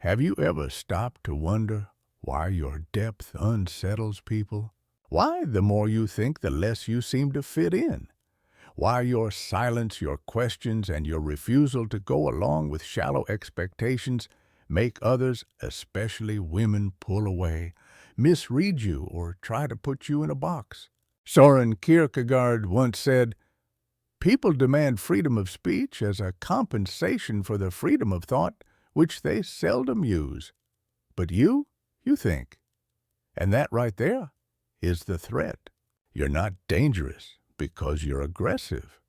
Have you ever stopped to wonder why your depth unsettles people? Why the more you think, the less you seem to fit in? Why your silence, your questions, and your refusal to go along with shallow expectations make others, especially women, pull away, misread you, or try to put you in a box? Søren Kierkegaard once said, "People demand freedom of speech as a compensation for the freedom of thought, which they seldom use. But you think." And that right there is the threat. You're not dangerous because you're aggressive.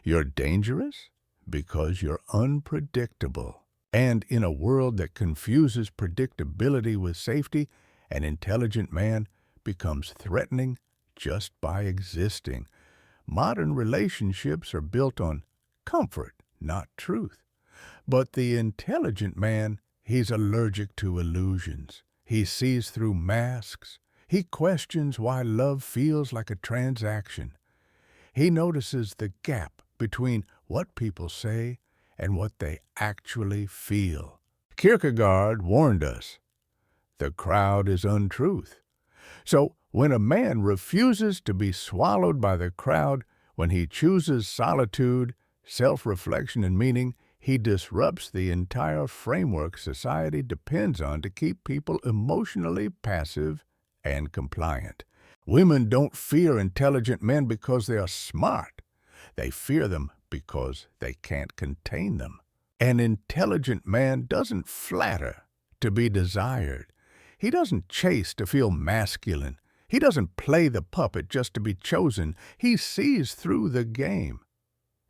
You're dangerous because you're unpredictable. And in a world that confuses predictability with safety, an intelligent man becomes threatening just by existing. Modern relationships are built on comfort, not truth. But the intelligent man, he's allergic to illusions. He sees through masks. He questions why love feels like a transaction. He notices the gap between what people say and what they actually feel. Kierkegaard warned us, the crowd is untruth. So when a man refuses to be swallowed by the crowd, when he chooses solitude, self-reflection, and meaning, he disrupts the entire framework society depends on to keep people emotionally passive and compliant. Women don't fear intelligent men because they are smart. They fear them because they can't contain them. An intelligent man doesn't flatter to be desired. He doesn't chase to feel masculine. He doesn't play the puppet just to be chosen. He sees through the game.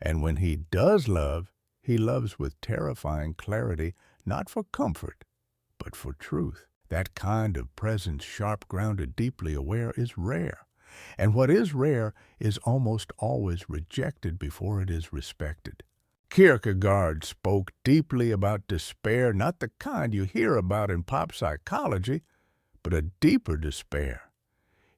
And when he does love, he loves with terrifying clarity, not for comfort, but for truth. That kind of presence, sharp-grounded, deeply aware, is rare. And what is rare is almost always rejected before it is respected. Kierkegaard spoke deeply about despair, not the kind you hear about in pop psychology, but a deeper despair.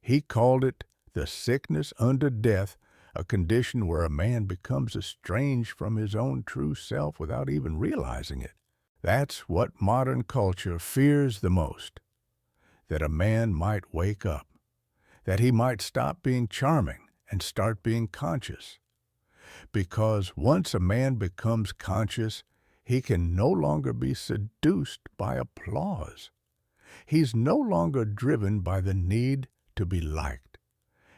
He called it the sickness unto death, a condition where a man becomes estranged from his own true self without even realizing it. That's what modern culture fears the most, that a man might wake up, that he might stop being charming and start being conscious. Because once a man becomes conscious, he can no longer be seduced by applause. He's no longer driven by the need to be liked.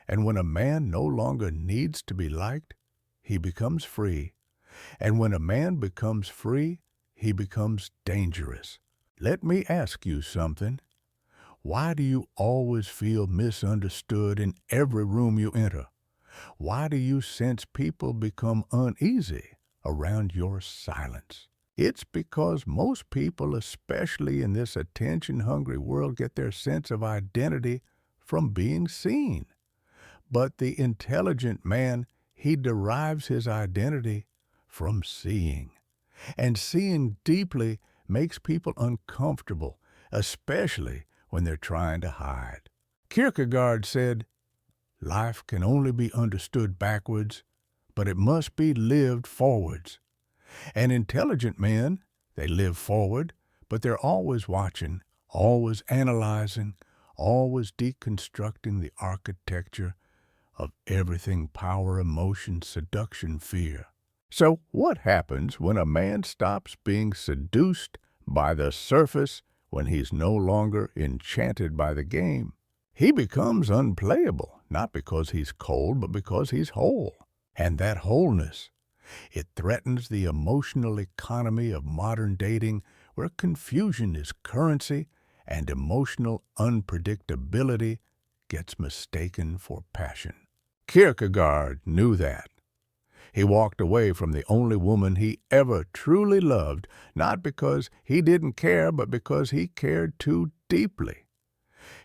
And when a man no longer needs to be liked, he becomes free. And when a man becomes free, he becomes dangerous. Let me ask you something. Why do you always feel misunderstood in every room you enter? Why do you sense people become uneasy around your silence? It's because most people, especially in this attention-hungry world, get their sense of identity from being seen. But the intelligent man, he derives his identity from seeing. And seeing deeply makes people uncomfortable, especially when they're trying to hide. Kierkegaard said, "Life can only be understood backwards, but it must be lived forwards." And intelligent men, they live forward, but they're always watching, always analyzing, always deconstructing the architecture of everything: power, emotion, seduction, fear. So what happens when a man stops being seduced by the surface, when he's no longer enchanted by the game? He becomes unplayable, not because he's cold, but because he's whole. And that wholeness, it threatens the emotional economy of modern dating, where confusion is currency and emotional unpredictability gets mistaken for passion. Kierkegaard knew that. He walked away from the only woman he ever truly loved, not because he didn't care, but because he cared too deeply.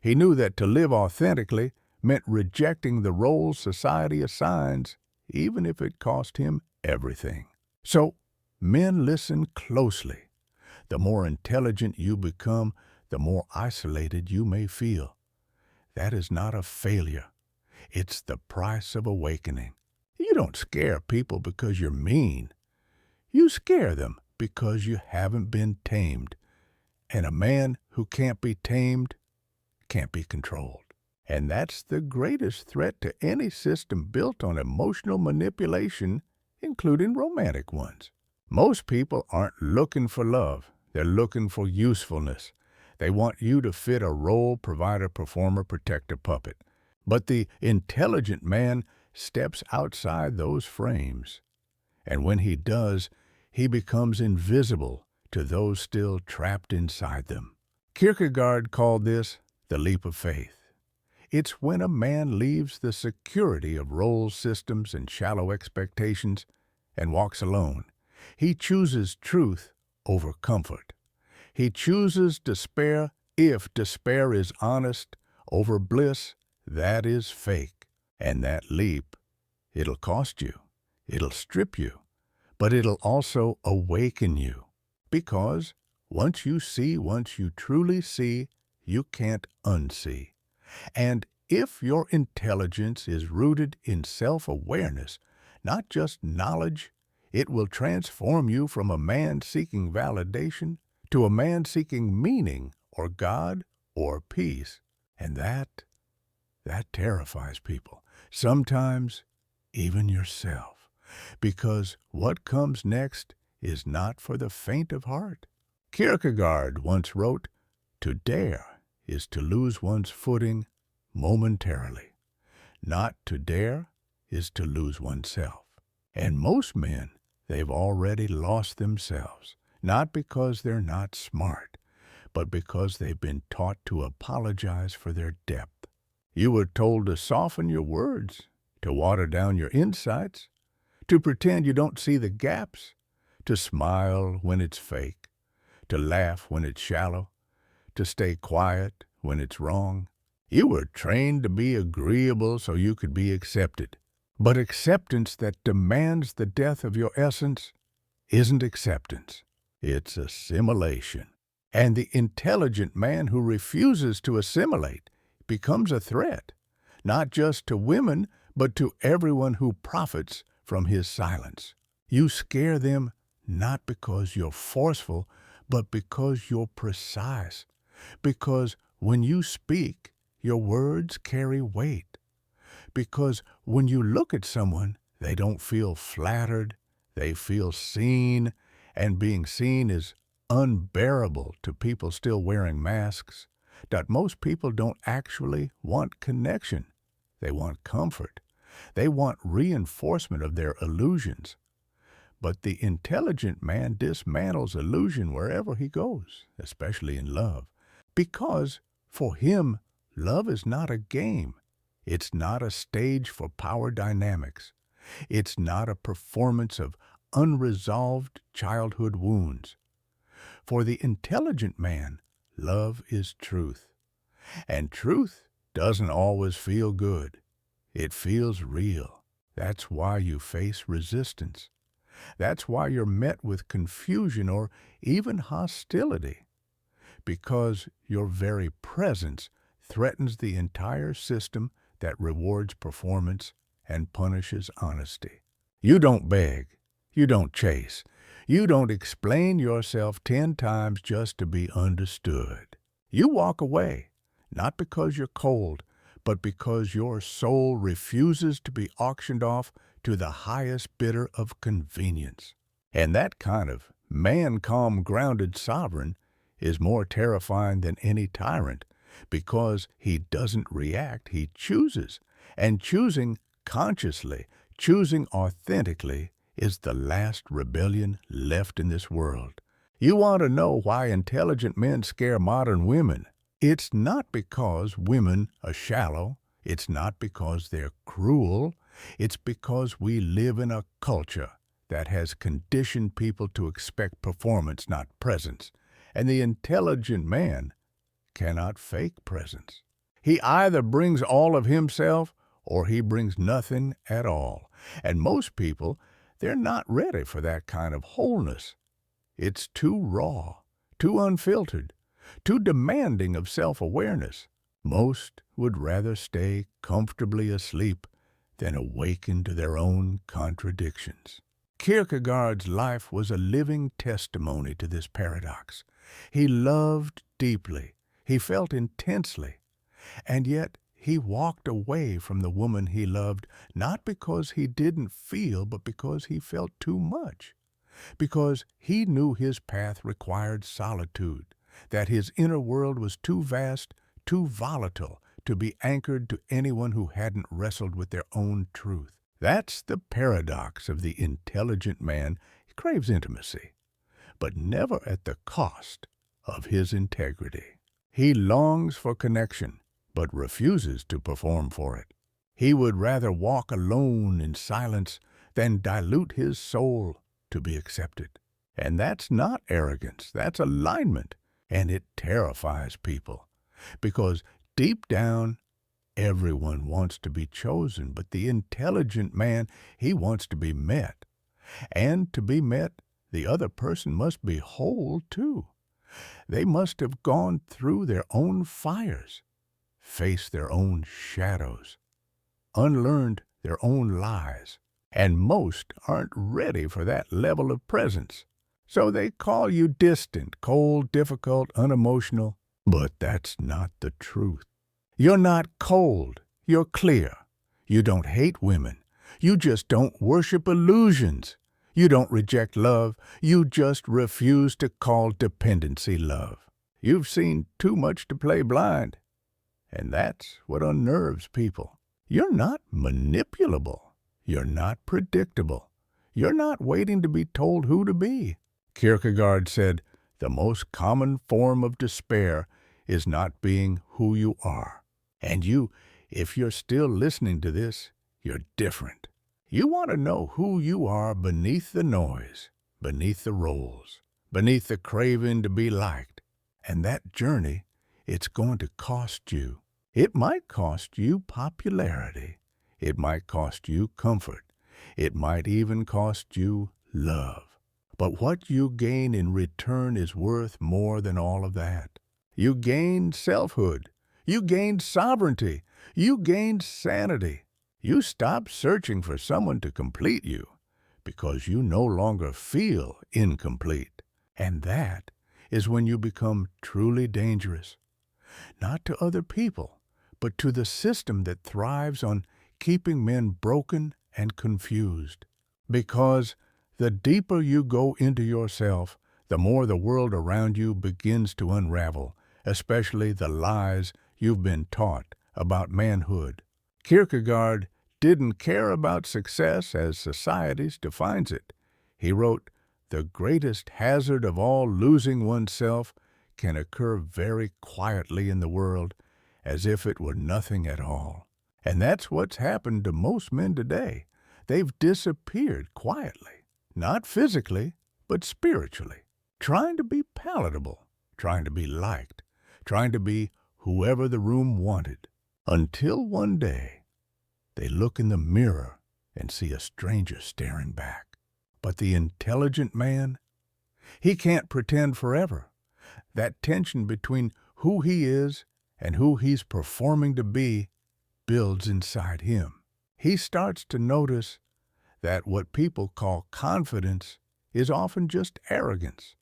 He knew that to live authentically meant rejecting the roles society assigns, even if it cost him everything. So, men, listen closely. The more intelligent you become, the more isolated you may feel. That is not a failure. It's the price of awakening. You don't scare people because you're mean. You scare them because you haven't been tamed. And a man who can't be tamed can't be controlled. And that's the greatest threat to any system built on emotional manipulation, including romantic ones. Most people aren't looking for love. They're looking for usefulness. They want you to fit a role, provider, performer, protector, puppet. But the intelligent man steps outside those frames. And when he does, he becomes invisible to those still trapped inside them. Kierkegaard called this the leap of faith. It's when a man leaves the security of role systems and shallow expectations and walks alone. He chooses truth over comfort. He chooses despair, if despair is honest, over bliss that is fake. And that leap, it'll cost you, it'll strip you, but it'll also awaken you. Because once you truly see, you can't unsee. And if your intelligence is rooted in self-awareness, not just knowledge, it will transform you from a man seeking validation to a man seeking meaning or God or peace. And that terrifies people, sometimes even yourself, because what comes next is not for the faint of heart. Kierkegaard once wrote, "To dare is to lose one's footing momentarily. Not to dare is to lose oneself." And most men, they've already lost themselves, not because they're not smart, but because they've been taught to apologize for their depth. You were told to soften your words, to water down your insights, to pretend you don't see the gaps, to smile when it's fake, to laugh when it's shallow, to stay quiet when it's wrong. You were trained to be agreeable so you could be accepted. But acceptance that demands the death of your essence isn't acceptance. It's assimilation. And the intelligent man who refuses to assimilate becomes a threat, not just to women, but to everyone who profits from his silence. You scare them not because you're forceful, but because you're precise. Because when you speak, your words carry weight. Because when you look at someone, they don't feel flattered, they feel seen, and being seen is unbearable to people still wearing masks. That most people don't actually want connection. They want comfort. They want reinforcement of their illusions. But the intelligent man dismantles illusion wherever he goes, especially in love, because for him, love is not a game. It's not a stage for power dynamics. It's not a performance of unresolved childhood wounds. For the intelligent man, love is truth. And truth doesn't always feel good. It feels real. That's why you face resistance. That's why you're met with confusion or even hostility. Because your very presence threatens the entire system that rewards performance and punishes honesty. You don't beg. You don't chase. You don't explain yourself 10 times just to be understood. You walk away, not because you're cold, but because your soul refuses to be auctioned off to the highest bidder of convenience. And that kind of man-calm, grounded sovereign is more terrifying than any tyrant, because he doesn't react, he chooses. And choosing consciously, choosing authentically, is the last rebellion left in this world. You want to know why intelligent men scare modern women? It's not because women are shallow. It's not because they're cruel. It's because we live in a culture that has conditioned people to expect performance, not presence. And the intelligent man cannot fake presence. He either brings all of himself or he brings nothing at all. And most people, they're not ready for that kind of wholeness. It's too raw, too unfiltered, too demanding of self-awareness. Most would rather stay comfortably asleep than awaken to their own contradictions. Kierkegaard's life was a living testimony to this paradox. He loved deeply. He felt intensely. And yet he walked away from the woman he loved, not because he didn't feel, but because he felt too much. Because he knew his path required solitude, that his inner world was too vast, too volatile to be anchored to anyone who hadn't wrestled with their own truth. That's the paradox of the intelligent man. He craves intimacy, but never at the cost of his integrity. He longs for connection, but refuses to perform for it. He would rather walk alone in silence than dilute his soul to be accepted. And that's not arrogance, that's alignment. And it terrifies people, because deep down, everyone wants to be chosen, but the intelligent man, he wants to be met. And to be met, the other person must be whole too. They must have gone through their own fires, faced their own shadows, unlearned their own lies, and most aren't ready for that level of presence. So they call you distant, cold, difficult, unemotional, but that's not the truth. You're not cold, you're clear. You don't hate women. You just don't worship illusions. You don't reject love. You just refuse to call dependency love. You've seen too much to play blind. And that's what unnerves people. You're not manipulable. You're not predictable. You're not waiting to be told who to be. Kierkegaard said, the most common form of despair is not being who you are. And you, if you're still listening to this, you're different. You want to know who you are beneath the noise, beneath the roles, beneath the craving to be liked. And that journey, it's going to cost you. It might cost you popularity. It might cost you comfort. It might even cost you love. But what you gain in return is worth more than all of that. You gain selfhood. You gain sovereignty. You gain sanity. You stop searching for someone to complete you because you no longer feel incomplete. And that is when you become truly dangerous, not to other people, but to the system that thrives on keeping men broken and confused. Because the deeper you go into yourself, the more the world around you begins to unravel, especially the lies you've been taught about manhood. Kierkegaard didn't care about success as society defines it. He wrote, "The greatest hazard of all, losing oneself, can occur very quietly in the world, as if it were nothing at all." And that's what's happened to most men today. They've disappeared quietly, not physically, but spiritually, trying to be palatable, trying to be liked, trying to be whoever the room wanted, until one day they look in the mirror and see a stranger staring back. But the intelligent man, he can't pretend forever. That tension between who he is and who he's performing to be builds inside him. He starts to notice that what people call confidence is often just arrogance,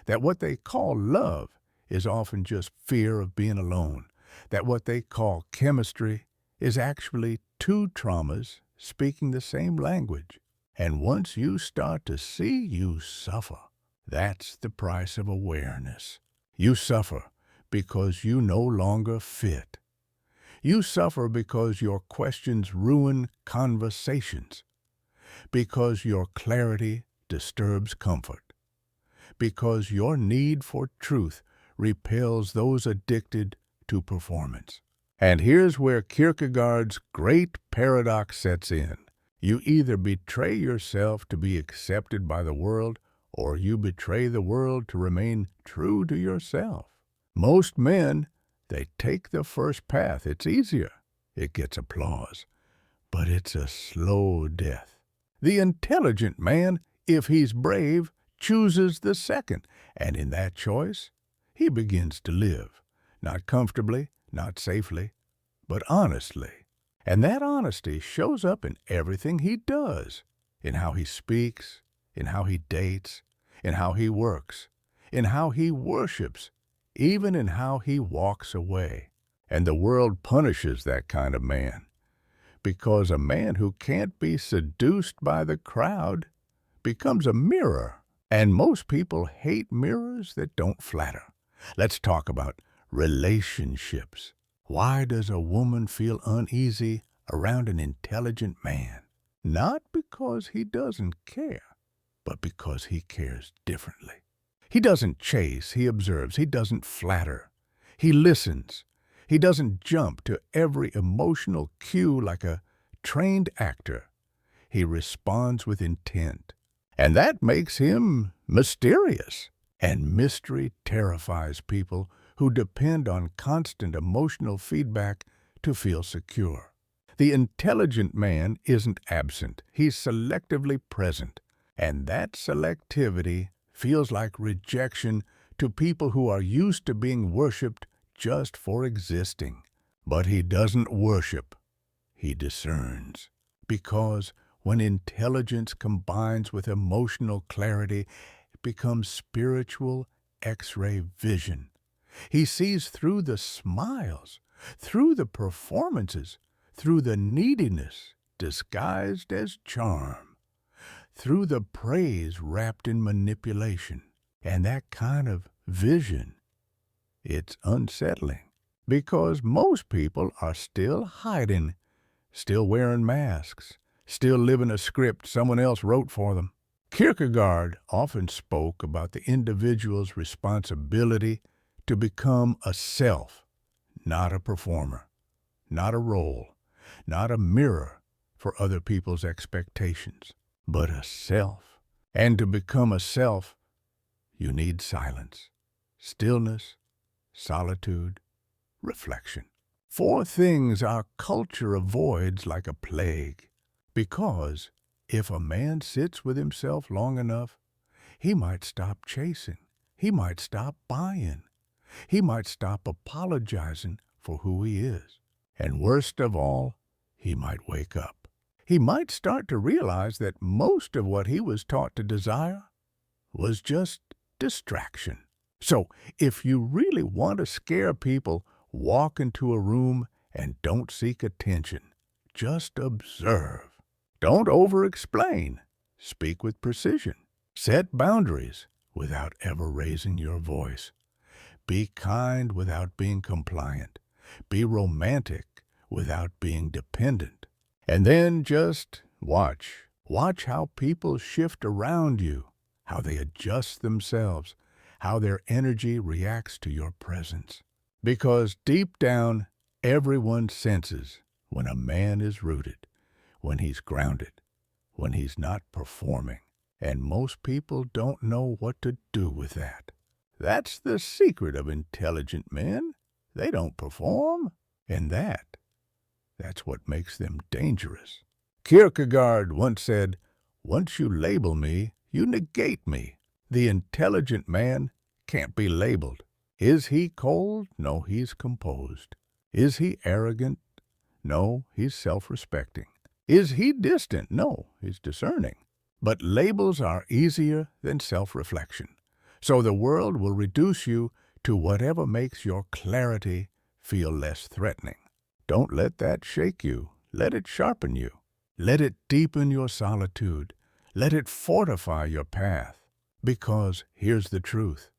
that what they call love is often just fear of being alone, that what they call chemistry is actually two traumas speaking the same language. And once you start to see, you suffer. That's the price of awareness. You suffer because you no longer fit. You suffer because your questions ruin conversations, because your clarity disturbs comfort, because your need for truth repels those addicted to performance. And here's where Kierkegaard's great paradox sets in. You either betray yourself to be accepted by the world, or you betray the world to remain true to yourself. Most men, they take the first path. It's easier. It gets applause. But it's a slow death. The intelligent man, if he's brave, chooses the second. And in that choice, he begins to live. Not comfortably, not safely, but honestly. And that honesty shows up in everything he does, in how he speaks, in how he dates, in how he works, in how he worships, even in how he walks away. And the world punishes that kind of man, because a man who can't be seduced by the crowd becomes a mirror. And most people hate mirrors that don't flatter. Let's talk about relationships. Why does a woman feel uneasy around an intelligent man? Not because he doesn't care, but because he cares differently. He doesn't chase, he observes. He doesn't flatter. He listens. He doesn't jump to every emotional cue like a trained actor. He responds with intent. And that makes him mysterious. And mystery terrifies people who depend on constant emotional feedback to feel secure. The intelligent man isn't absent. He's selectively present. And that selectivity feels like rejection to people who are used to being worshipped just for existing. But he doesn't worship. He discerns. Because when intelligence combines with emotional clarity, it becomes spiritual X-ray vision. He sees through the smiles, through the performances, through the neediness disguised as charm, through the praise wrapped in manipulation. And that kind of vision, it's unsettling, because most people are still hiding, still wearing masks, still living a script someone else wrote for them. Kierkegaard often spoke about the individual's responsibility to become a self, not a performer, not a role, not a mirror for other people's expectations, but a self. And to become a self, you need silence, stillness, solitude, reflection. 4 things our culture avoids like a plague. Because if a man sits with himself long enough, he might stop chasing. He might stop buying. He might stop apologizing for who he is. And worst of all, he might wake up. He might start to realize that most of what he was taught to desire was just distraction. So, if you really want to scare people, walk into a room and don't seek attention. Just observe. Don't over-explain. Speak with precision. Set boundaries without ever raising your voice. Be kind without being compliant. Be romantic without being dependent. And then just watch. Watch how people shift around you, how they adjust themselves, how their energy reacts to your presence. Because deep down, everyone senses when a man is rooted, when he's grounded, when he's not performing. And most people don't know what to do with that. That's the secret of intelligent men. They don't perform. And that's what makes them dangerous. Kierkegaard once said, "Once you label me, you negate me." The intelligent man can't be labeled. Is he cold? No, he's composed. Is he arrogant? No, he's self-respecting. Is he distant? No, he's discerning. But labels are easier than self-reflection. So the world will reduce you to whatever makes your clarity feel less threatening. Don't let that shake you. Let it sharpen you. Let it deepen your solitude. Let it fortify your path. Because here's the truth.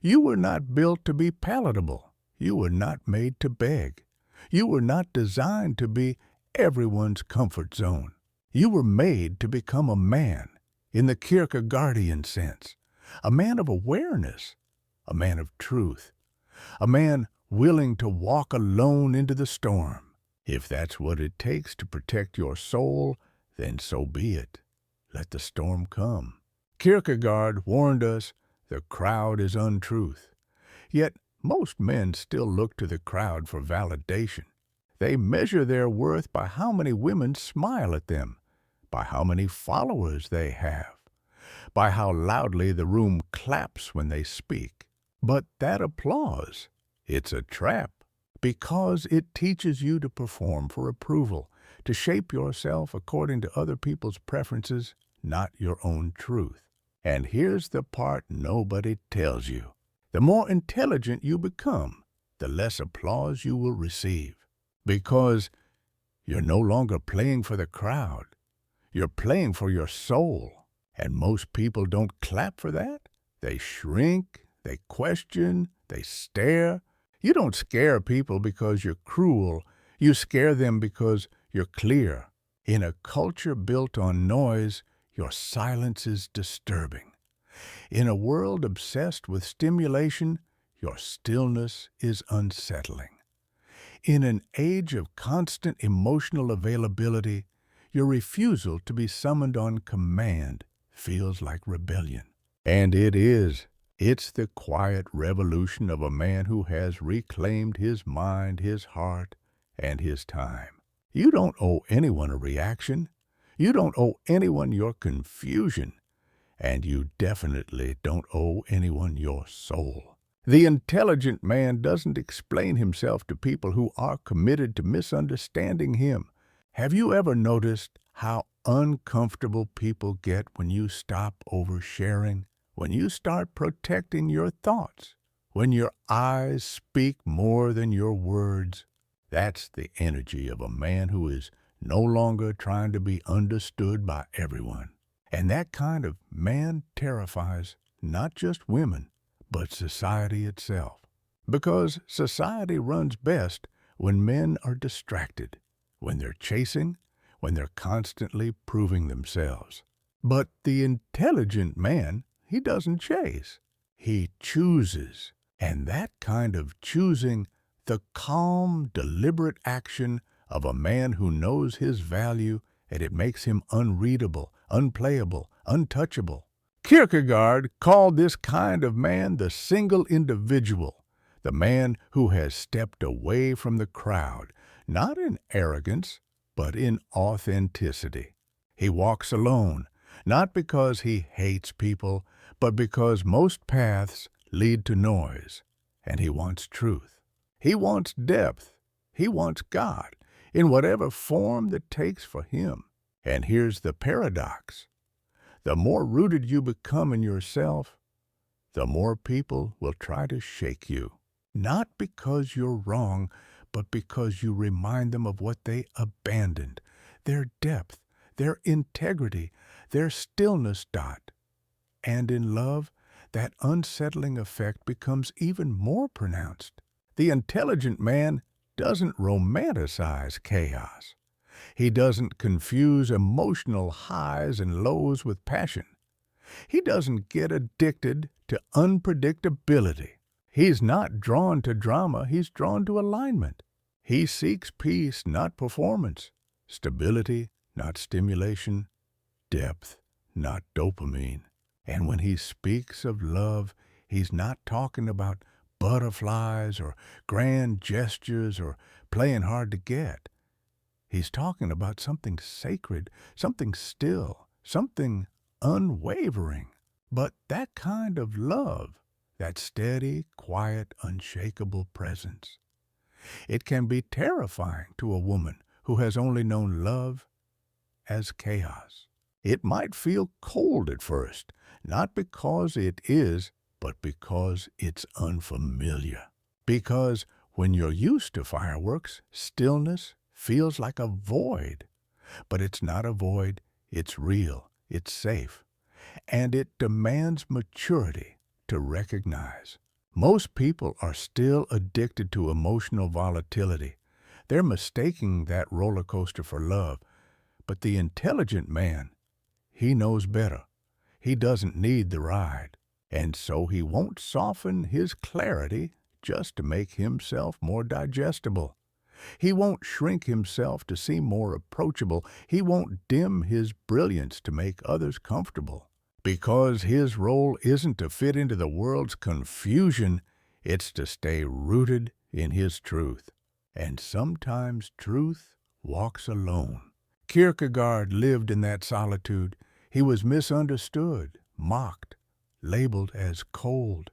You were not built to be palatable. You were not made to beg. You were not designed to be everyone's comfort zone. You were made to become a man, in the Kierkegaardian sense, a man of awareness, a man of truth, a man willing to walk alone into the storm. If that's what it takes to protect your soul, then so be it. Let the storm come. Kierkegaard warned us the crowd is untruth. Yet most men still look to the crowd for validation. They measure their worth by how many women smile at them, by how many followers they have, by how loudly the room claps when they speak. But that applause, it's a trap, because it teaches you to perform for approval, to shape yourself according to other people's preferences, not your own truth. And here's the part nobody tells you. The more intelligent you become, the less applause you will receive. Because you're no longer playing for the crowd. You're playing for your soul. And most people don't clap for that. They shrink, they question, they stare. You don't scare people because you're cruel. You scare them because you're clear. In a culture built on noise, your silence is disturbing. In a world obsessed with stimulation, your stillness is unsettling. In an age of constant emotional availability, your refusal to be summoned on command feels like rebellion. And it is. It's the quiet revolution of a man who has reclaimed his mind, his heart, and his time. You don't owe anyone a reaction. You don't owe anyone your confusion. And you definitely don't owe anyone your soul. The intelligent man doesn't explain himself to people who are committed to misunderstanding him. Have you ever noticed how uncomfortable people get when you stop oversharing? When you start protecting your thoughts? When your eyes speak more than your words? That's the energy of a man who is no longer trying to be understood by everyone. And that kind of man terrifies not just women, but society itself. Because society runs best when men are distracted, when they're chasing, when they're constantly proving themselves. But the intelligent man, he doesn't chase. He chooses. And that kind of choosing, the calm, deliberate action of a man who knows his value, and it makes him unreadable, unplayable, untouchable. Kierkegaard called this kind of man the single individual, the man who has stepped away from the crowd, not in arrogance, but in authenticity. He walks alone, not because he hates people, but because most paths lead to noise, and he wants truth. He wants depth. He wants God, in whatever form that takes for him. And here's the paradox. The more rooted you become in yourself, the more people will try to shake you. Not because you're wrong, but because you remind them of what they abandoned, their depth, their integrity, their stillness. And in love, that unsettling effect becomes even more pronounced. The intelligent man doesn't romanticize chaos. He doesn't confuse emotional highs and lows with passion. He doesn't get addicted to unpredictability. He's not drawn to drama, he's drawn to alignment. He seeks peace, not performance, stability, not stimulation, depth, not dopamine. And when he speaks of love, he's not talking about butterflies or grand gestures or playing hard to get. He's talking about something sacred, something still, something unwavering. But that kind of love, that steady, quiet, unshakable presence, it can be terrifying to a woman who has only known love as chaos. It might feel cold at first, not because it is, but because it's unfamiliar. Because when you're used to fireworks, stillness feels like a void. But it's not a void, it's real, it's safe. And it demands maturity to recognize. Most people are still addicted to emotional volatility. They're mistaking that roller coaster for love. But the intelligent man, he knows better. He doesn't need the ride. And so he won't soften his clarity just to make himself more digestible. He won't shrink himself to seem more approachable. He won't dim his brilliance to make others comfortable. Because his role isn't to fit into the world's confusion, it's to stay rooted in his truth. And sometimes truth walks alone. Kierkegaard lived in that solitude. He was misunderstood, mocked, labeled as cold.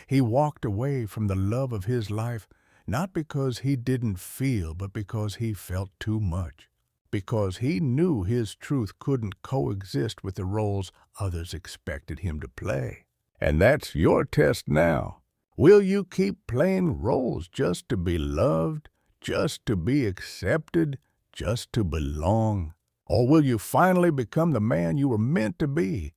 He walked away from the love of his life, not because he didn't feel, but because he felt too much. because he knew his truth couldn't coexist with the roles others expected him to play. And that's your test now. Will you keep playing roles just to be loved, just to be accepted, just to belong? Or will you finally become the man you were meant to be,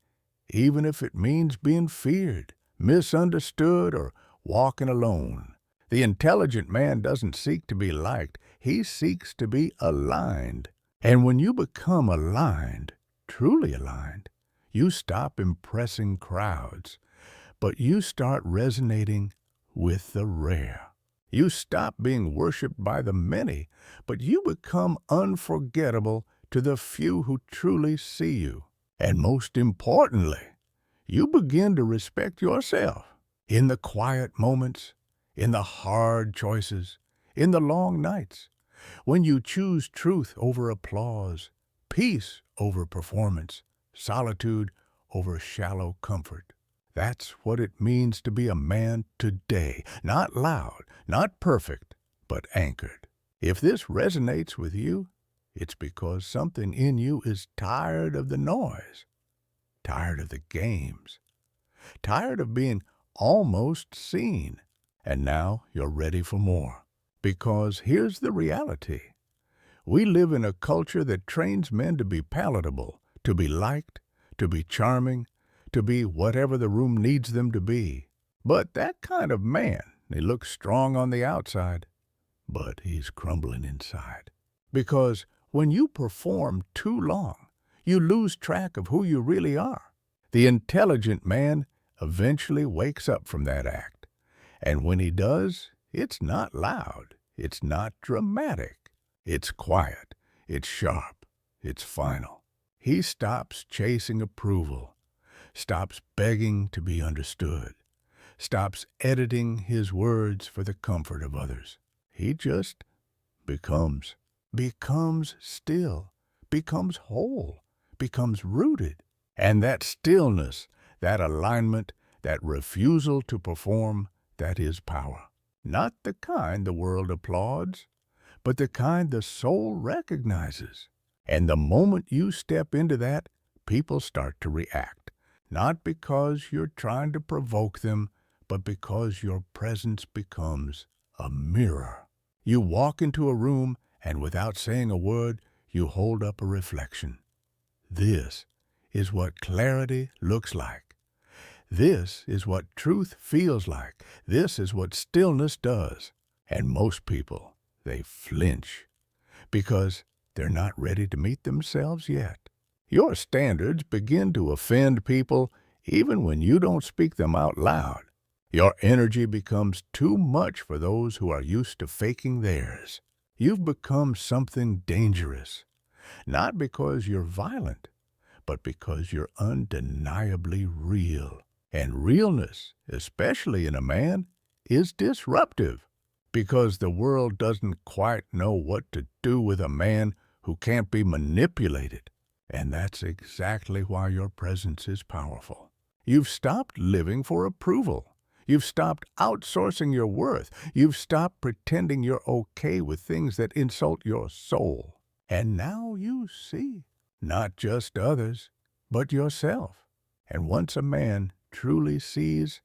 even if it means being feared, misunderstood, or walking alone? The intelligent man doesn't seek to be liked. He seeks to be aligned. And when you become aligned, truly aligned, you stop impressing crowds, but you start resonating with the rare. You stop being worshipped by the many, but you become unforgettable to the few who truly see you. And most importantly, you begin to respect yourself in the quiet moments, in the hard choices, in the long nights, when you choose truth over applause, peace over performance, solitude over shallow comfort. That's what it means to be a man today. Not loud, not perfect, but anchored. If this resonates with you, it's because something in you is tired of the noise, tired of the games, tired of being almost seen. And now you're ready for more. Because here's the reality. We live in a culture that trains men to be palatable, to be liked, to be charming, to be whatever the room needs them to be. But that kind of man, he looks strong on the outside, but he's crumbling inside. Because when you perform too long, you lose track of who you really are. The intelligent man eventually wakes up from that act. And when he does, it's not loud, it's not dramatic, it's quiet, it's sharp, it's final. He stops chasing approval, stops begging to be understood, stops editing his words for the comfort of others. He just becomes still, becomes whole, becomes rooted. And that stillness, that alignment, that refusal to perform, that is power. Not the kind the world applauds, but the kind the soul recognizes. And the moment you step into that, people start to react. Not because you're trying to provoke them, but because your presence becomes a mirror. You walk into a room, and without saying a word, you hold up a reflection. This is what clarity looks like. This is what truth feels like. This is what stillness does. And most people, they flinch because they're not ready to meet themselves yet. Your standards begin to offend people even when you don't speak them out loud. Your energy becomes too much for those who are used to faking theirs. You've become something dangerous, not because you're violent, but because you're undeniably real. And realness, especially in a man, is disruptive, because the world doesn't quite know what to do with a man who can't be manipulated. And that's exactly why your presence is powerful. You've stopped living for approval. You've stopped outsourcing your worth. You've stopped pretending you're okay with things that insult your soul. And now you see, not just others, but yourself. And once a man truly sees,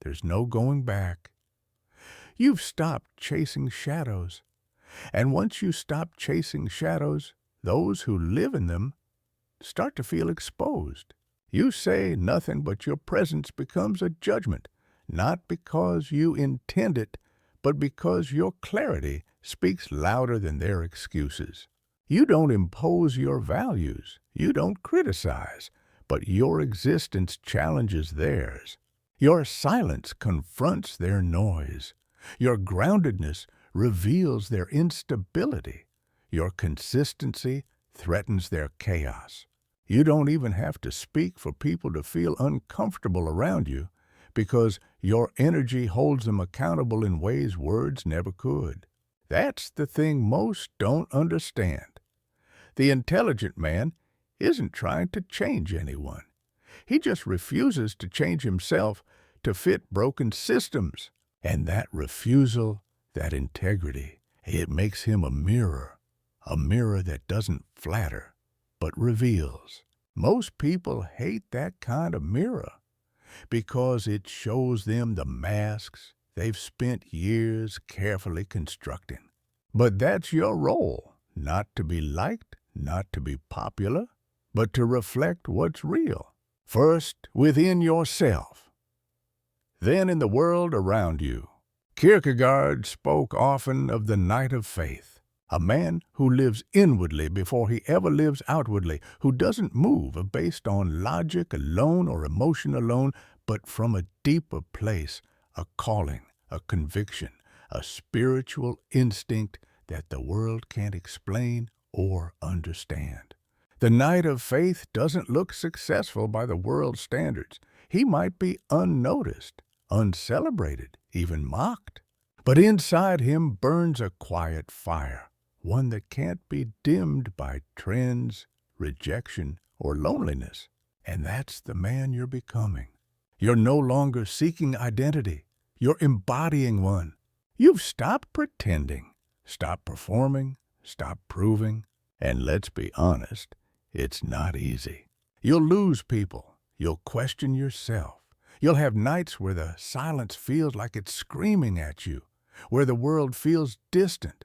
there's no going back. You've stopped chasing shadows. And once you stop chasing shadows, those who live in them start to feel exposed. You say nothing, but your presence becomes a judgment, not because you intend it, but because your clarity speaks louder than their excuses. You don't impose your values. You don't criticize, but your existence challenges theirs. Your silence confronts their noise. Your groundedness reveals their instability. Your consistency threatens their chaos. You don't even have to speak for people to feel uncomfortable around you, because your energy holds them accountable in ways words never could. That's the thing most don't understand. The intelligent man isn't trying to change anyone. He just refuses to change himself to fit broken systems. And that refusal, that integrity, it makes him a mirror. a mirror that doesn't flatter, but reveals. Most people hate that kind of mirror because it shows them the masks they've spent years carefully constructing. But that's your role, not to be liked, not to be popular, but to reflect what's real. First, within yourself, then in the world around you. Kierkegaard spoke often of the knight of faith, a man who lives inwardly before he ever lives outwardly, who doesn't move based on logic alone or emotion alone, but from a deeper place, a calling, a conviction, a spiritual instinct that the world can't explain or understand. The knight of faith doesn't look successful by the world's standards. He might be unnoticed, uncelebrated, even mocked. But inside him burns a quiet fire, one that can't be dimmed by trends, rejection, or loneliness. And that's the man you're becoming. You're no longer seeking identity. You're embodying one. You've stopped pretending, stopped performing, stopped proving. And let's be honest, it's not easy. You'll lose people. You'll question yourself. You'll have nights where the silence feels like it's screaming at you, where the world feels distant,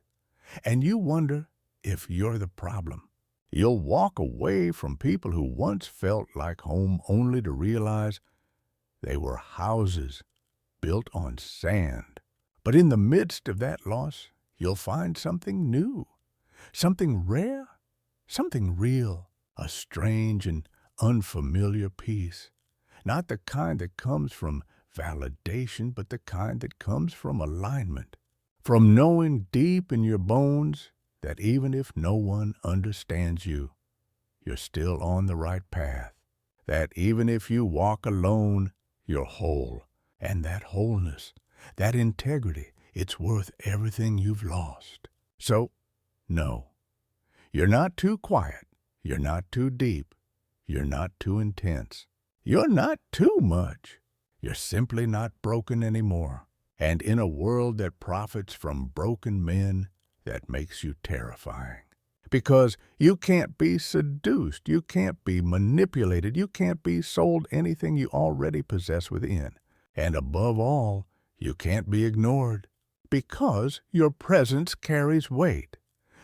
and you wonder if you're the problem. You'll walk away from people who once felt like home only to realize they were houses built on sand. But in the midst of that loss, you'll find something new, something rare, something real, a strange and unfamiliar peace. Not the kind that comes from validation, but the kind that comes from alignment, from knowing deep in your bones that even if no one understands you, you're still on the right path, that even if you walk alone, you're whole, and that wholeness, that integrity, it's worth everything you've lost. So, no, you're not too quiet, you're not too deep, you're not too intense. You're not too much. You're simply not broken anymore. And in a world that profits from broken men, that makes you terrifying. Because you can't be seduced. You can't be manipulated. You can't be sold anything you already possess within. And above all, you can't be ignored. Because your presence carries weight.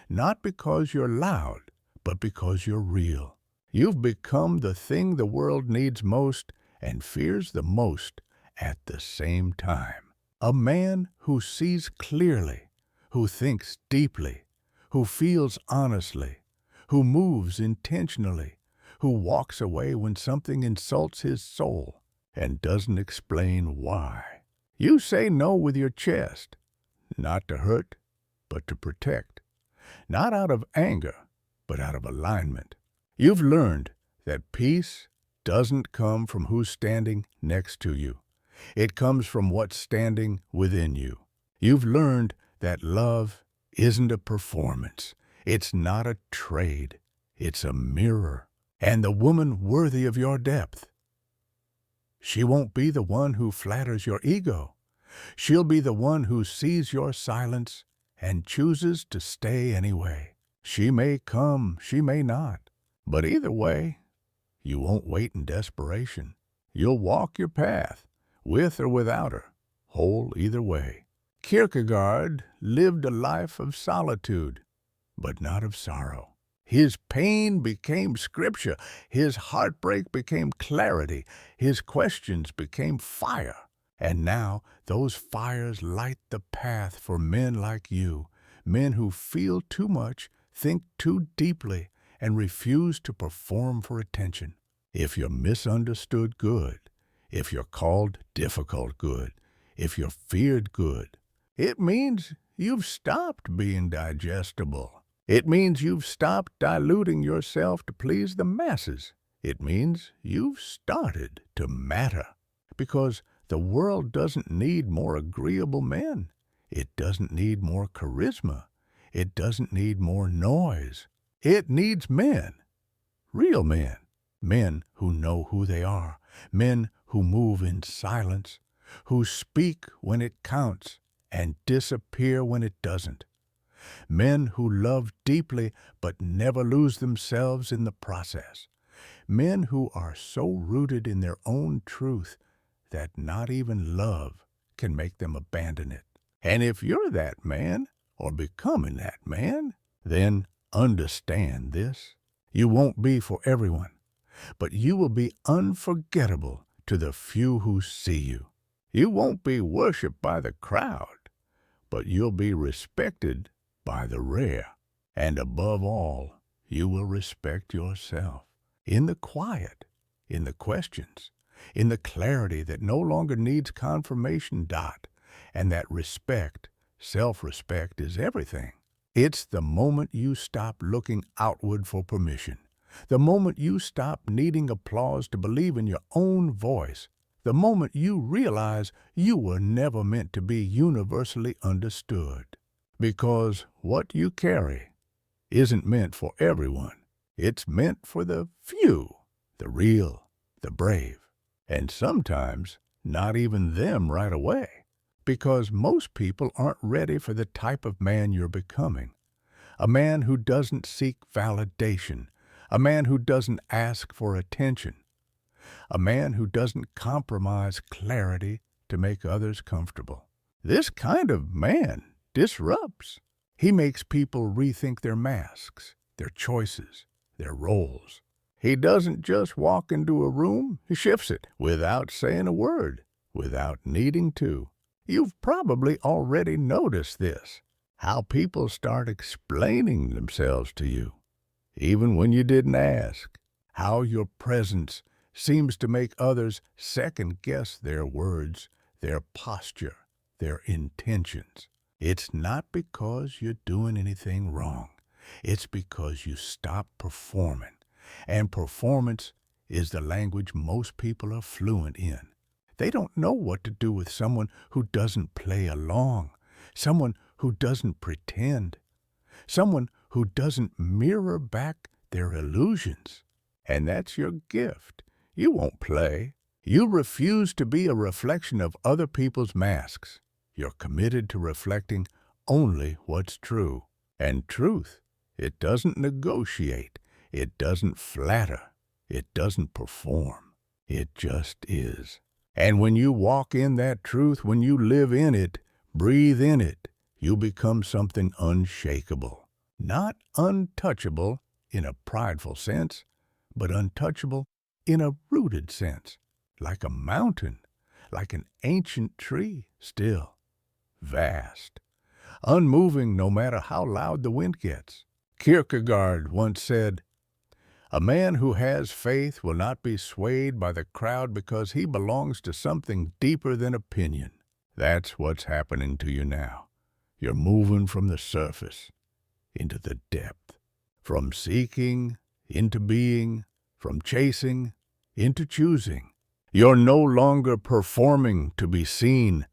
Not because you're loud, but because you're real. You've become the thing the world needs most and fears the most at the same time. A man who sees clearly, who thinks deeply, who feels honestly, who moves intentionally, who walks away when something insults his soul and doesn't explain why. You say no with your chest, not to hurt, but to protect. Not out of anger, but out of alignment. You've learned that peace doesn't come from who's standing next to you. It comes from what's standing within you. You've learned that love isn't a performance. It's not a trade. It's a mirror. And the woman worthy of your depth, she won't be the one who flatters your ego. She'll be the one who sees your silence and chooses to stay anyway. She may come, she may not. But either way, you won't wait in desperation. You'll walk your path, with or without her, whole either way. Kierkegaard lived a life of solitude, but not of sorrow. His pain became scripture. His heartbreak became clarity. His questions became fire. And now those fires light the path for men like you, men who feel too much, think too deeply, and refuse to perform for attention. If you're misunderstood, good. If you're called difficult, good. If you're feared, good. It means you've stopped being digestible. It means you've stopped diluting yourself to please the masses. It means you've started to matter. Because the world doesn't need more agreeable men. It doesn't need more charisma. It doesn't need more noise. It needs men, real men, men who know who they are, men who move in silence, who speak when it counts and disappear when it doesn't, Men who love deeply but never lose themselves in the process. Men who are so rooted in their own truth that not even love can make them abandon it. And if you're that man, or becoming that man, then understand this. You won't be for everyone, but you will be unforgettable to the few who see you. You won't be worshipped by the crowd, but you'll be respected by the rare. And above all, you will respect yourself. In the quiet, in the questions, in the clarity that no longer needs confirmation. And that respect, self-respect, is everything. It's the moment you stop looking outward for permission, the moment you stop needing applause to believe in your own voice, the moment you realize you were never meant to be universally understood. Because what you carry isn't meant for everyone. It's meant for the few, the real, the brave. And sometimes not even them right away. Because most people aren't ready for the type of man you're becoming. A man who doesn't seek validation. A man who doesn't ask for attention. A man who doesn't compromise clarity to make others comfortable. This kind of man disrupts. He makes people rethink their masks, their choices, their roles. He doesn't just walk into a room, he shifts it without saying a word, without needing to. You've probably already noticed this, how people start explaining themselves to you, even when you didn't ask, how your presence seems to make others second-guess their words, their posture, their intentions. It's not because you're doing anything wrong. It's because you stop performing. And performance is the language most people are fluent in. They don't know what to do with someone who doesn't play along, someone who doesn't pretend, someone who doesn't mirror back their illusions. And that's your gift. You won't play. You refuse to be a reflection of other people's masks. You're committed to reflecting only what's true. And truth, it doesn't negotiate. It doesn't flatter. It doesn't perform. It just is. And when you walk in that truth, when you live in it, breathe in it, you become something unshakable. Not untouchable in a prideful sense, but untouchable in a rooted sense. Like a mountain, like an ancient tree, still, vast, unmoving no matter how loud the wind gets. Kierkegaard once said, "A man who has faith will not be swayed by the crowd because he belongs to something deeper than opinion." That's what's happening to you now. You're moving from the surface into the depth, from seeking into being, from chasing into choosing. You're no longer performing to be seen.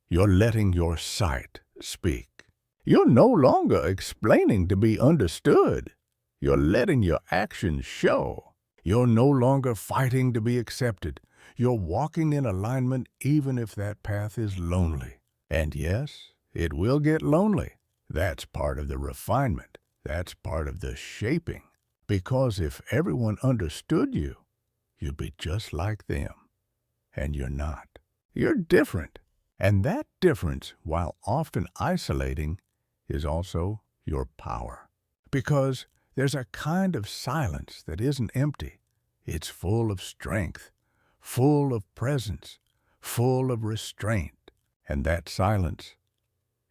You're letting your sight speak. You're no longer explaining to be understood. You're letting your actions show. You're no longer fighting to be accepted. You're walking in alignment even if that path is lonely. And yes, it will get lonely. That's part of the refinement. That's part of the shaping. Because if everyone understood you, you'd be just like them. And you're not. You're different. And that difference, while often isolating, is also your power. Because there's a kind of silence that isn't empty. It's full of strength, full of presence, full of restraint. And that silence,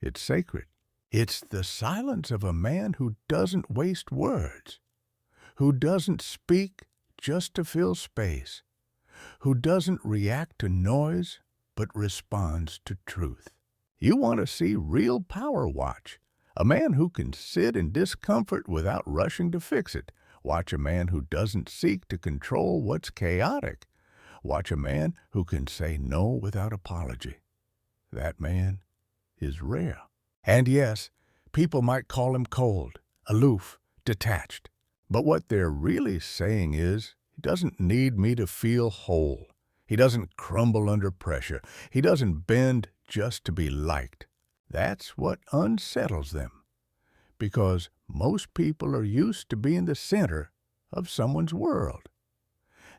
it's sacred. It's the silence of a man who doesn't waste words, who doesn't speak just to fill space, who doesn't react to noise but responds to truth. You want to see real power? Watch a man who can sit in discomfort without rushing to fix it. Watch a man who doesn't seek to control what's chaotic. Watch a man who can say no without apology. That man is rare. And yes, people might call him cold, aloof, detached. But what they're really saying is, he doesn't need me to feel whole. He doesn't crumble under pressure. He doesn't bend just to be liked. That's what unsettles them. because most people are used to being the center of someone's world.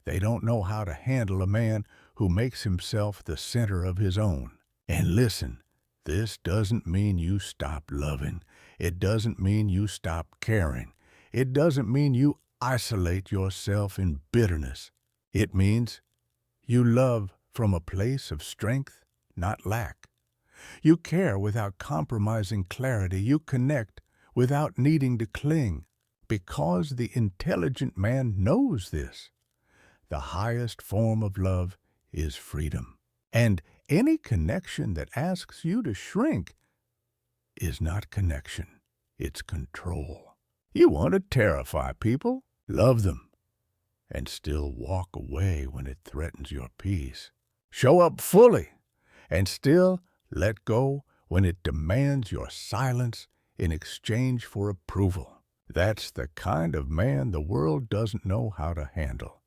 They don't know how to handle a man who makes himself the center of his own. And listen, this doesn't mean you stop loving. It doesn't mean you stop caring. It doesn't mean you isolate yourself in bitterness. It means you love from a place of strength, not lack. You care without compromising clarity. You connect without needing to cling. Because the intelligent man knows this. The highest form of love is freedom. And any connection that asks you to shrink is not connection. It's control. You want to terrify people, love them, and still walk away when it threatens your peace. Show up fully and still let go when it demands your silence in exchange for approval. That's the kind of man the world doesn't know how to handle.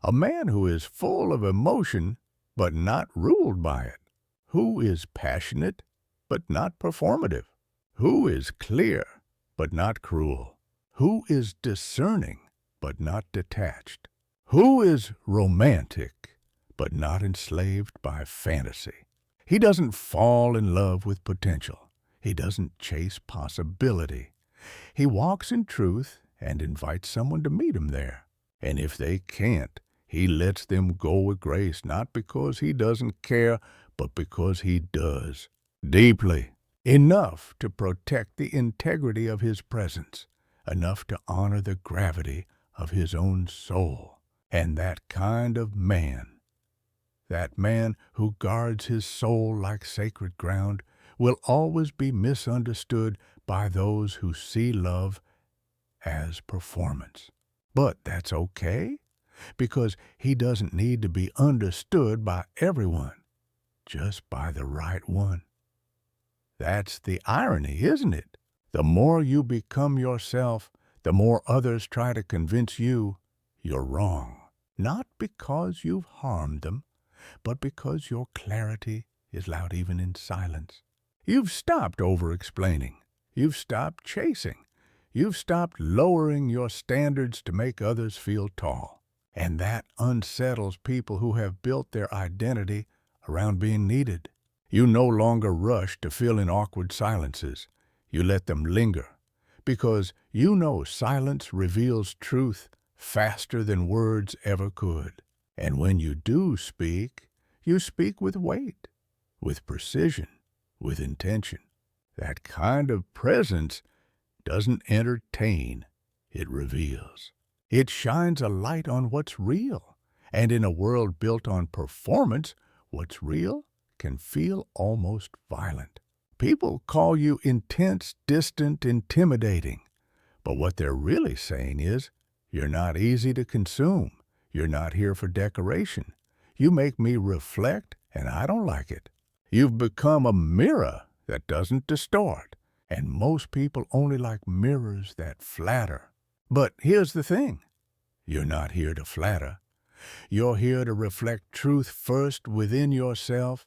A man who is full of emotion but not ruled by it. Who is passionate but not performative. Who is clear but not cruel. Who is discerning but not detached. Who is romantic but not enslaved by fantasy. He doesn't fall in love with potential. He doesn't chase possibility. He walks in truth and invites someone to meet him there. And if they can't, he lets them go with grace, not because he doesn't care, but because he does. Deeply. Enough to protect the integrity of his presence. Enough to honor the gravity of his own soul. And that kind of man, that man who guards his soul like sacred ground, will always be misunderstood by those who see love as performance. But that's okay, because he doesn't need to be understood by everyone, just by the right one. That's the irony, isn't it? The more you become yourself, the more others try to convince you you're wrong. Not because you've harmed them, but because your clarity is loud even in silence. You've stopped over-explaining. You've stopped chasing. You've stopped lowering your standards to make others feel tall. And that unsettles people who have built their identity around being needed. You no longer rush to fill in awkward silences. You let them linger, because you know silence reveals truth faster than words ever could. And when you do speak, you speak with weight, with precision, with intention. That kind of presence doesn't entertain, it reveals. It shines a light on what's real. And in a world built on performance, what's real can feel almost violent. People call you intense, distant, intimidating. But what they're really saying is, you're not easy to consume. You're not here for decoration. You make me reflect, and I don't like it. You've become a mirror that doesn't distort. And most people only like mirrors that flatter. But here's the thing. You're not here to flatter. You're here to reflect truth first within yourself,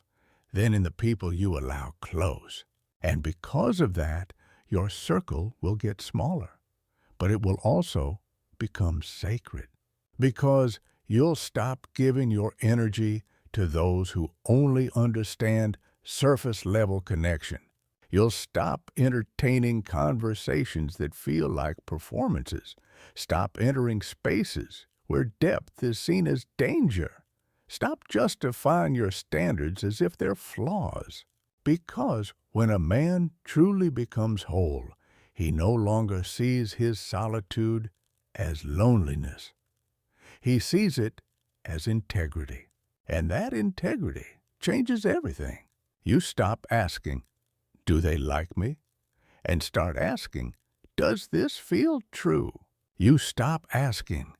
then in the people you allow close. And because of that, your circle will get smaller. But it will also become sacred. Because you'll stop giving your energy to those who only understand surface-level connection. You'll stop entertaining conversations that feel like performances. Stop entering spaces where depth is seen as danger. Stop justifying your standards as if they're flaws. Because when a man truly becomes whole, he no longer sees his solitude as loneliness. He sees it as integrity. And that integrity changes everything. You stop asking, do they like me? And start asking, does this feel true? You stop asking,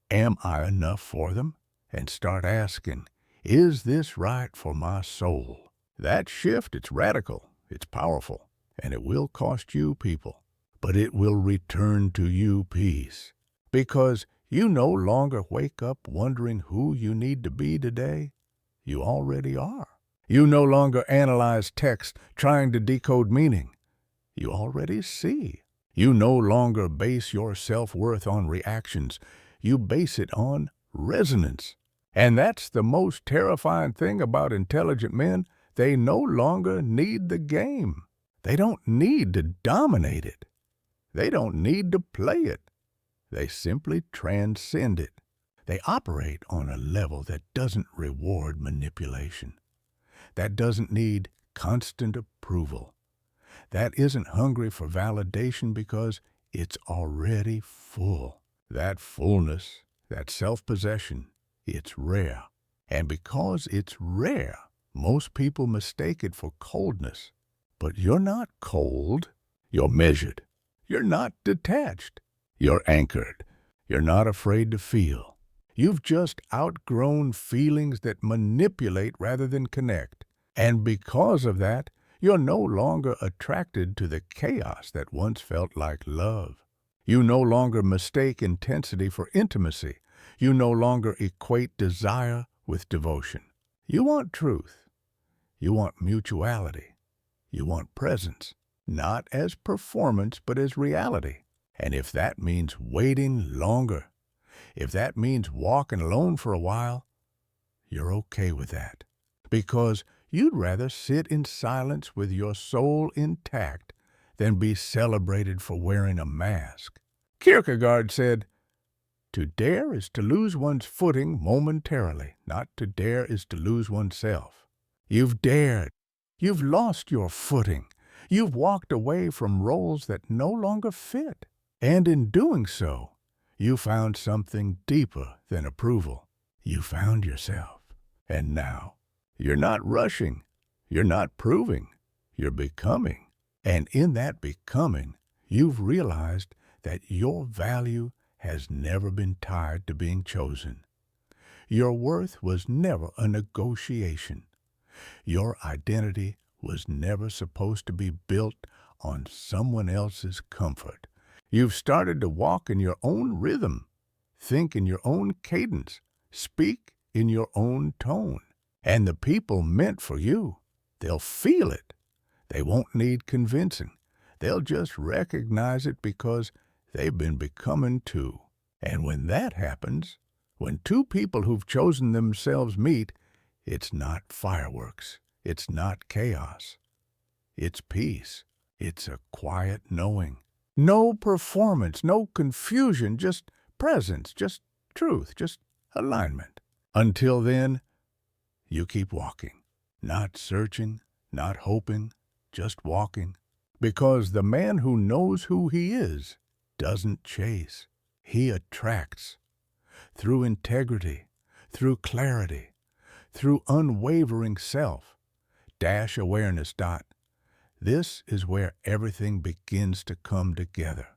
am I enough for them? And start asking, is this right for my soul? That shift, it's radical, it's powerful, and it will cost you people. But it will return to you peace. Because you no longer wake up wondering who you need to be today. You already are. You no longer analyze text trying to decode meaning. You already see. You no longer base your self-worth on reactions. You base it on resonance. And that's the most terrifying thing about intelligent men. They no longer need the game. They don't need to dominate it. They don't need to play it. They simply transcend it. They operate on a level that doesn't reward manipulation, that doesn't need constant approval, that isn't hungry for validation because it's already full. That fullness, that self-possession, it's rare. And because it's rare, most people mistake it for coldness. But you're not cold. You're measured. You're not detached. You're anchored. You're not afraid to feel. You've just outgrown feelings that manipulate rather than connect. And because of that, you're no longer attracted to the chaos that once felt like love. You no longer mistake intensity for intimacy. You no longer equate desire with devotion. You want truth. You want mutuality. You want presence, not as performance, but as reality. And if that means waiting longer, if that means walking alone for a while, you're okay with that. Because you'd rather sit in silence with your soul intact than be celebrated for wearing a mask. Kierkegaard said, "To dare is to lose one's footing momentarily. Not to dare is to lose oneself." You've dared. You've lost your footing. You've walked away from roles that no longer fit. And in doing so, you found something deeper than approval. You found yourself. And now, you're not rushing. You're not proving. You're becoming. And in that becoming, you've realized that your value has never been tied to being chosen. Your worth was never a negotiation. Your identity was never supposed to be built on someone else's comfort. You've started to walk in your own rhythm, think in your own cadence, speak in your own tone. And the people meant for you, they'll feel it. They won't need convincing. They'll just recognize it because they've been becoming too. And when that happens, when two people who've chosen themselves meet, it's not fireworks. It's not chaos. It's peace. It's a quiet knowing. No performance, no confusion, just presence, just truth, just alignment. Until then, you keep walking, not searching, not hoping, just walking. Because the man who knows who he is doesn't chase. He attracts. Through integrity, through clarity, through unwavering self. Awareness. This is where everything begins to come together.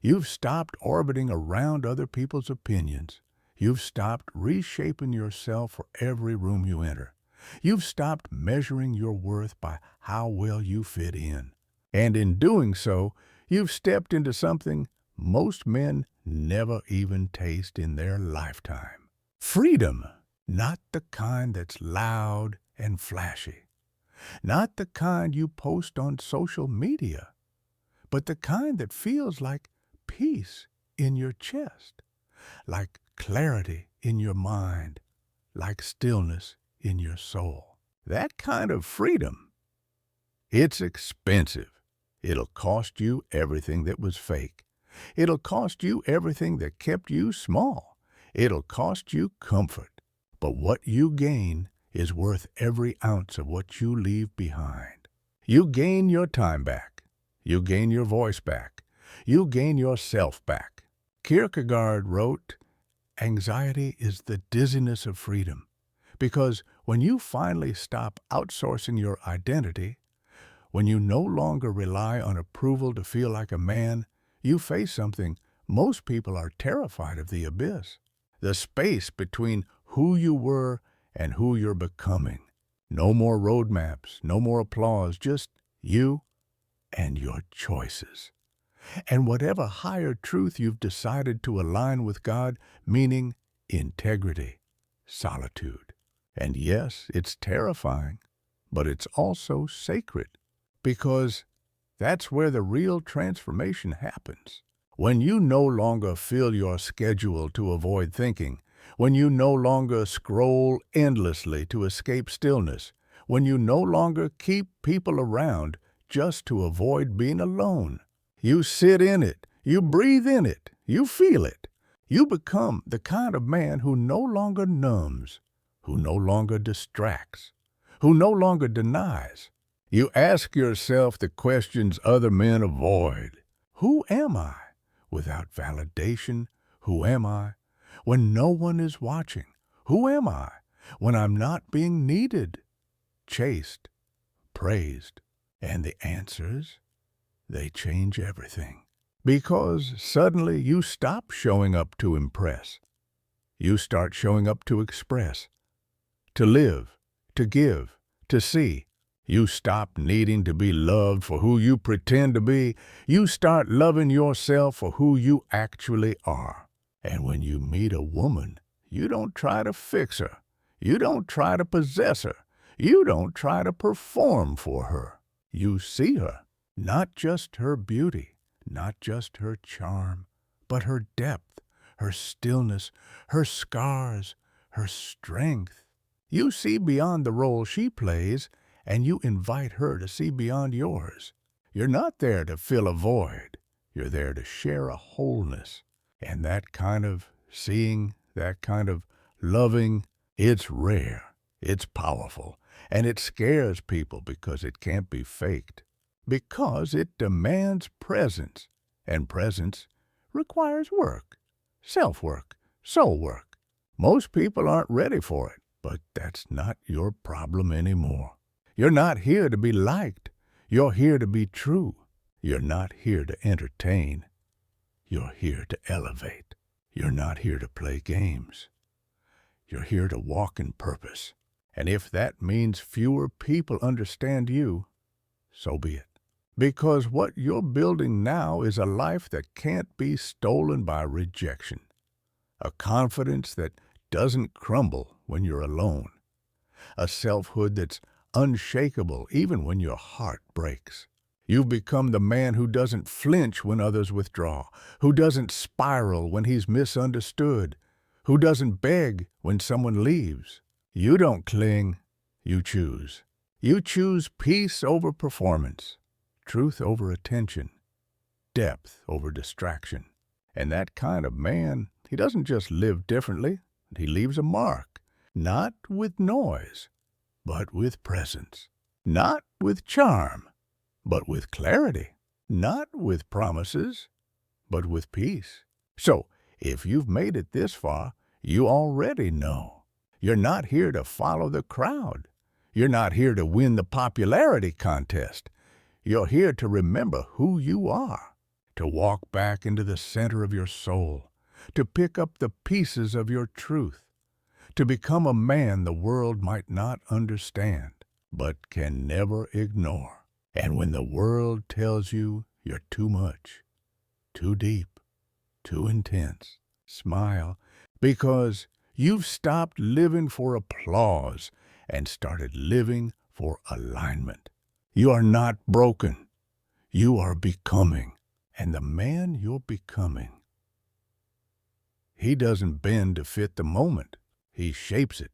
You've stopped orbiting around other people's opinions. You've stopped reshaping yourself for every room you enter. You've stopped measuring your worth by how well you fit in. And in doing so, you've stepped into something most men never even taste in their lifetime. Freedom, not the kind that's loud and flashy. Not the kind you post on social media, but the kind that feels like peace in your chest, like clarity in your mind, like stillness in your soul. That kind of freedom, it's expensive. It'll cost you everything that was fake. It'll cost you everything that kept you small. It'll cost you comfort. But what you gain is worth every ounce of what you leave behind. You gain your time back. You gain your voice back. You gain yourself back. Kierkegaard wrote, "Anxiety is the dizziness of freedom," because when you finally stop outsourcing your identity, when you no longer rely on approval to feel like a man, you face something most people are terrified of: the abyss, the space between who you were and who you're becoming. No more roadmaps, no more applause, just you and your choices. And whatever higher truth you've decided to align with God, meaning integrity, solitude. And yes, it's terrifying, but it's also sacred, because That's where the real transformation happens. When you no longer fill your schedule to avoid thinking, when you no longer scroll endlessly to escape stillness, when you no longer keep people around just to avoid being alone, you sit in it, you breathe in it, you feel it. You become the kind of man who no longer numbs, who no longer distracts, who no longer denies. You ask yourself the questions other men avoid. Who am I? Without validation, who am I? When no one is watching, who am I? When I'm not being needed, chased, praised. And the answers, they change everything. Because suddenly you stop showing up to impress. You start showing up to express, to live, to give, to see. You stop needing to be loved for who you pretend to be. You start loving yourself for who you actually are. And when you meet a woman, you don't try to fix her. You don't try to possess her. You don't try to perform for her. You see her, not just her beauty, not just her charm, but her depth, her stillness, her scars, her strength. You see beyond the role she plays, and you invite her to see beyond yours. You're not there to fill a void. You're there to share a wholeness. And that kind of seeing, that kind of loving, it's rare, it's powerful, and it scares people because it can't be faked. Because it demands presence, and presence requires work, self-work, soul work. Most people aren't ready for it, but that's not your problem anymore. You're not here to be liked. You're here to be true. You're not here to entertain. You're here to elevate. You're not here to play games. You're here to walk in purpose. And if that means fewer people understand you, so be it. Because what you're building now is a life that can't be stolen by rejection. A confidence that doesn't crumble when you're alone. A selfhood that's unshakable even when your heart breaks. You've become the man who doesn't flinch when others withdraw, who doesn't spiral when he's misunderstood, who doesn't beg when someone leaves. You don't cling, you choose. You choose peace over performance, truth over attention, depth over distraction. And that kind of man, he doesn't just live differently, he leaves a mark, not with noise, but with presence, not with charm, but with clarity, not with promises, but with peace. So, if you've made it this far, you already know. You're not here to follow the crowd. You're not here to win the popularity contest. You're here to remember who you are, to walk back into the center of your soul, to pick up the pieces of your truth, to become a man the world might not understand, but can never ignore. And when the world tells you you're too much, too deep, too intense, smile, because you've stopped living for applause and started living for alignment. You are not broken. You are becoming. And the man you're becoming, he doesn't bend to fit the moment. He shapes it